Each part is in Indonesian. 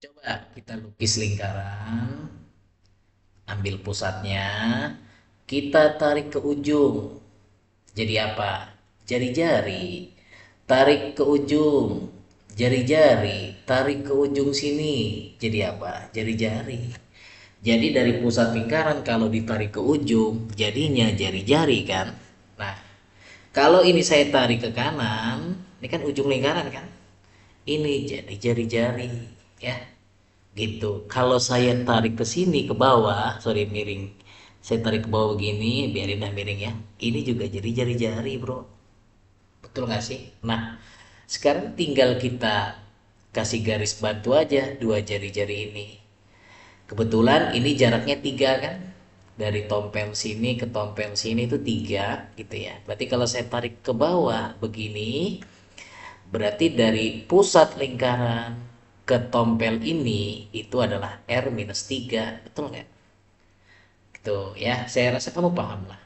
Coba kita lukis lingkaran, ambil pusatnya, kita tarik ke ujung. Jadi apa? Jari-jari. Tarik ke ujung. Jari-jari. Tarik ke ujung sini. Jadi apa? Jari-jari. Jadi dari pusat lingkaran kalau ditarik ke ujung, jadinya jari-jari kan? Nah, kalau ini saya tarik ke kanan, ini kan ujung lingkaran kan? Ini jadi jari-jari, ya. Gitu. Kalau saya tarik ke sini ke bawah, sorry miring. Saya tarik ke bawah begini, biarin dah miring ya. Ini juga jadi jari-jari, Bro. Betul nggak sih? Nah, sekarang tinggal kita kasih garis bantu aja dua jari-jari ini. Kebetulan ini jaraknya 3 kan? Dari tompel sini ke tompel sini itu 3 gitu ya. Berarti kalau saya tarik ke bawah begini, berarti dari pusat lingkaran ke tompel ini itu adalah R minus 3. Betul nggak? Gitu ya. Saya rasa kamu paham lah.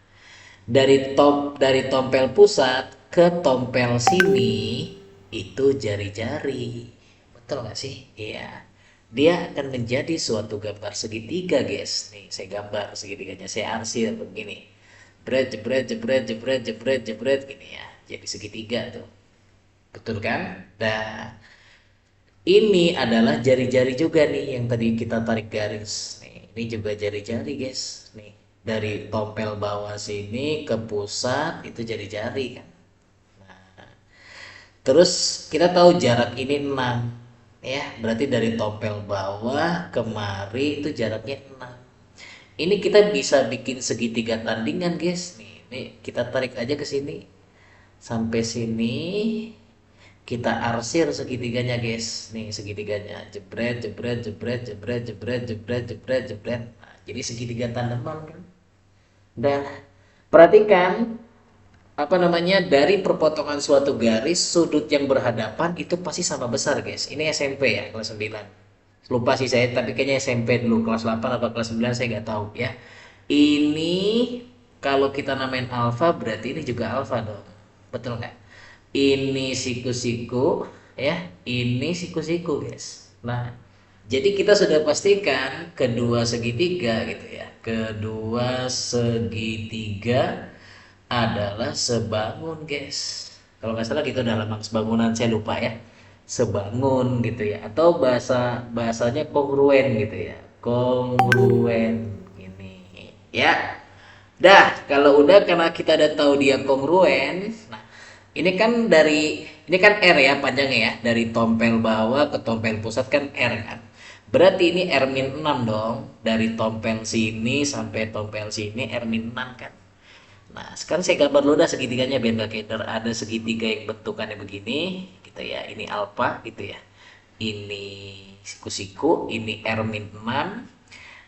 Dari tompel pusat ke tompel sini itu jari-jari. Betul nggak sih? Iya. Dia akan menjadi suatu gambar segitiga, guys. Nih, saya gambar segitiganya. Saya arsir begini. Jebret, jebret, jebret, jebret, jebret, jebret, gini ya. Jadi segitiga tuh. Betul kan? Nah, ini adalah jari-jari juga nih yang tadi kita tarik garis. Nih, ini juga jari-jari, guys. Nih, dari tompel bawah sini ke pusat itu jari-jari kan. Terus kita tahu jarak ini 6 ya, berarti dari tompel bawah kemari itu jaraknya 6. Ini kita bisa bikin segitiga tandingan, guys. Nih kita tarik aja ke sini. Sampai sini kita arsir segitiganya, guys. Nih segitiganya. Jebret, jebret, jebret, jebret, jebret, jebret, jebret, jebret. Nah, jadi segitiga tandeman kan. Dan perhatikan apa namanya, dari perpotongan suatu garis sudut yang berhadapan itu pasti sama besar, guys. Ini SMP ya, kelas 9. Lupa sih saya, tapi kayaknya SMP dulu, kelas 8 atau kelas 9 saya nggak tahu ya. Ini kalau kita namain alfa berarti ini juga alfa dong. Betul nggak? Ini siku-siku ya, ini siku-siku, guys. Nah, jadi kita sudah pastikan kedua segitiga gitu ya. Kedua segitiga adalah sebangun, guys. Kalau nggak salah gitu dalam sebangunan, saya lupa ya. Sebangun gitu ya. Atau bahasanya kongruen gitu ya. Kongruen ini. Ya. Dah, kalau udah karena kita udah tahu dia kongruen. Nah, ini kan ini kan R ya panjangnya ya. Dari tompel bawah ke tompel pusat kan R kan. Berarti ini R-6 dong. Dari tompel sini sampai tompel sini R-6 kan. Nah, sekarang saya gambar dulu dah segitiganya biar nggak keder. Ada segitiga yang bentukannya begini, gitu ya. Ini alfa, gitu ya. Ini siku-siku, ini R-6.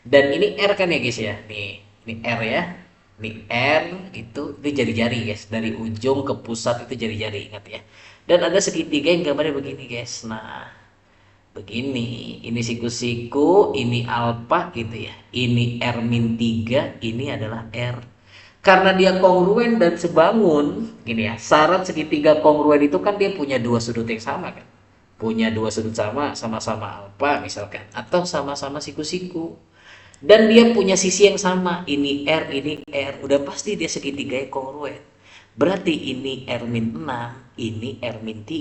Dan ini R kan ya guys ya. Nih, ini R ya. Ini R, itu jari-jari guys. Dari ujung ke pusat itu jari-jari, ingat ya. Dan ada segitiga yang gambarnya begini guys. Nah, begini. Ini siku-siku, ini alfa gitu ya. Ini R-3, ini adalah R. Karena dia kongruen dan sebangun gini ya, syarat segitiga kongruen itu kan dia punya dua sudut yang sama kan, punya dua sudut sama, sama-sama alfa misalkan, atau sama-sama siku-siku, dan dia punya sisi yang sama, ini R, udah pasti dia segitiga yang kongruen. Berarti ini R-6, ini R-3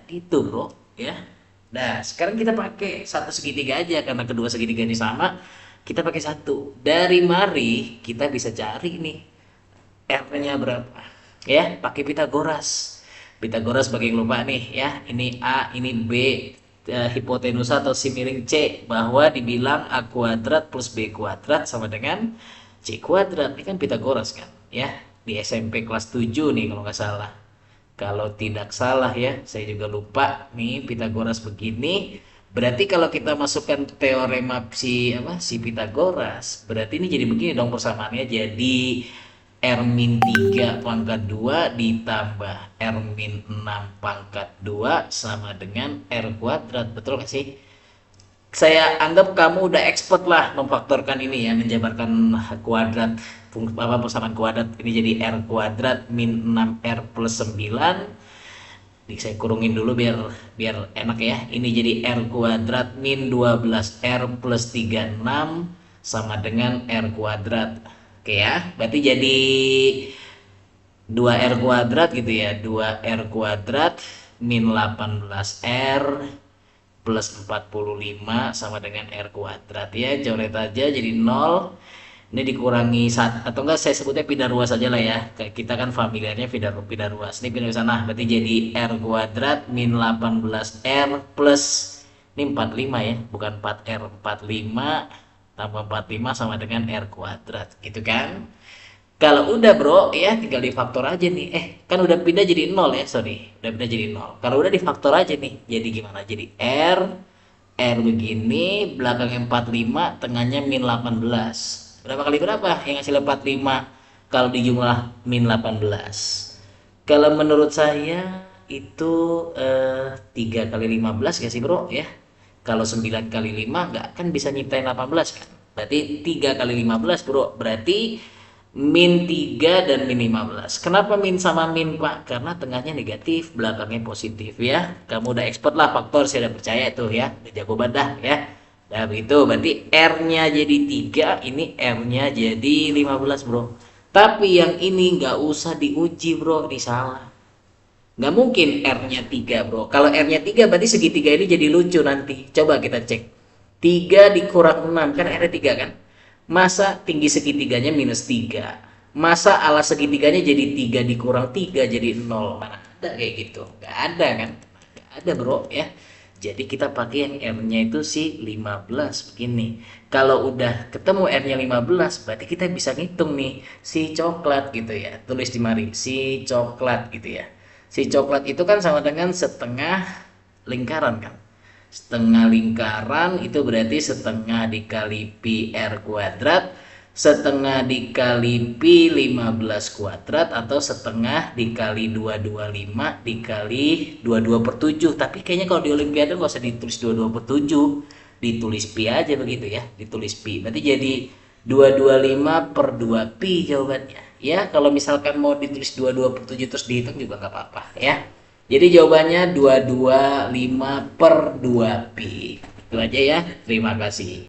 gitu, bro ya. Nah, sekarang kita pakai satu segitiga aja karena kedua segitiga ini sama. Kita pakai satu. Dari mari kita bisa cari nih R-nya berapa ya, pakai Pitagoras. Pitagoras bagi yang lupa nih ya, ini A ini B, hipotenusa atau si miring C, bahwa dibilang A kuadrat plus B kuadrat sama dengan C kuadrat. Ini kan Pitagoras kan ya, di SMP kelas 7 nih kalau nggak salah, kalau tidak salah ya, saya juga lupa nih. Pitagoras begini. Berarti kalau kita masukkan teorema si Pitagoras, berarti ini jadi begini dong persamaannya. Jadi R-3 pangkat 2 ditambah R-6 pangkat 2 sama dengan R kuadrat. Betul nggak sih? Saya anggap kamu udah expert lah memfaktorkan ini ya, menjabarkan kuadrat, persamaan kuadrat. Ini jadi R kuadrat min 6R plus 9 Saya kurungin dulu biar biar enak ya. Ini jadi R kuadrat min 12R plus 36 sama dengan R kuadrat. Oke ya, berarti jadi 2R kuadrat gitu ya. 2R kuadrat min 18R plus 45 sama dengan R kuadrat ya. Coret aja jadi 0. Ini dikurangi atau enggak saya sebutnya pindah ruas aja lah ya. Kayak kita kan familiarnya pindah ruas. Ini pindah ke sana. Berarti jadi R kuadrat min 18R plus ini 45 ya, bukan 4R. 45 tambah 45 sama dengan R kuadrat. Gitu kan? Kalau udah bro ya tinggal difaktor aja nih. Kan udah pindah jadi 0 ya, sorry. Udah pindah jadi 0. Kalau udah difaktor aja nih. Jadi gimana? Jadi R begini, belakangnya 45, tengahnya min 18. Berapa kali berapa yang hasil 45 kalau dijumlah min 18? Kalau menurut saya itu 3 kali 15 gak sih bro ya? Kalau 9 kali 5 nggak kan bisa nyiptain 18 kan? Berarti 3 kali 15 bro. Berarti min 3 dan min 15. Kenapa min sama min pak? Karena tengahnya negatif, belakangnya positif ya. Kamu udah expert lah faktor, saya udah percaya tuh ya. Udah jago banget ya. Nah begitu, berarti R-nya jadi 3, ini R-nya jadi 15 bro. Tapi yang ini nggak usah diuji bro, ini salah. Nggak mungkin R-nya 3 bro. Kalau R-nya 3 berarti segitiga ini jadi lucu nanti. Coba kita cek. 3 dikurang 6, kan R-nya 3 kan? Masa tinggi segitiganya minus 3? Masa alas segitiganya jadi 3 dikurang 3 jadi 0? Mana ada kayak gitu? Nggak ada kan? Nggak ada bro ya. Jadi kita pakai yang R-nya itu si 15 begini. Kalau udah ketemu R-nya 15, berarti kita bisa ngitung nih si coklat gitu ya. Tulis di mari, si coklat gitu ya. Si coklat itu kan sama dengan setengah lingkaran kan. Setengah lingkaran itu berarti setengah dikali pi R kuadrat, setengah dikali pi 15 kuadrat, atau setengah dikali 225 dikali 22/7. Tapi kayaknya kalau di olimpiade nggak usah ditulis 22/7, ditulis pi aja begitu ya, ditulis pi. Berarti jadi 225 per 2 pi jawabannya. Ya kalau misalkan mau ditulis 22/7 terus dihitung juga nggak apa-apa ya. Jadi jawabannya 225 per 2 pi. Itu aja ya. Terima kasih.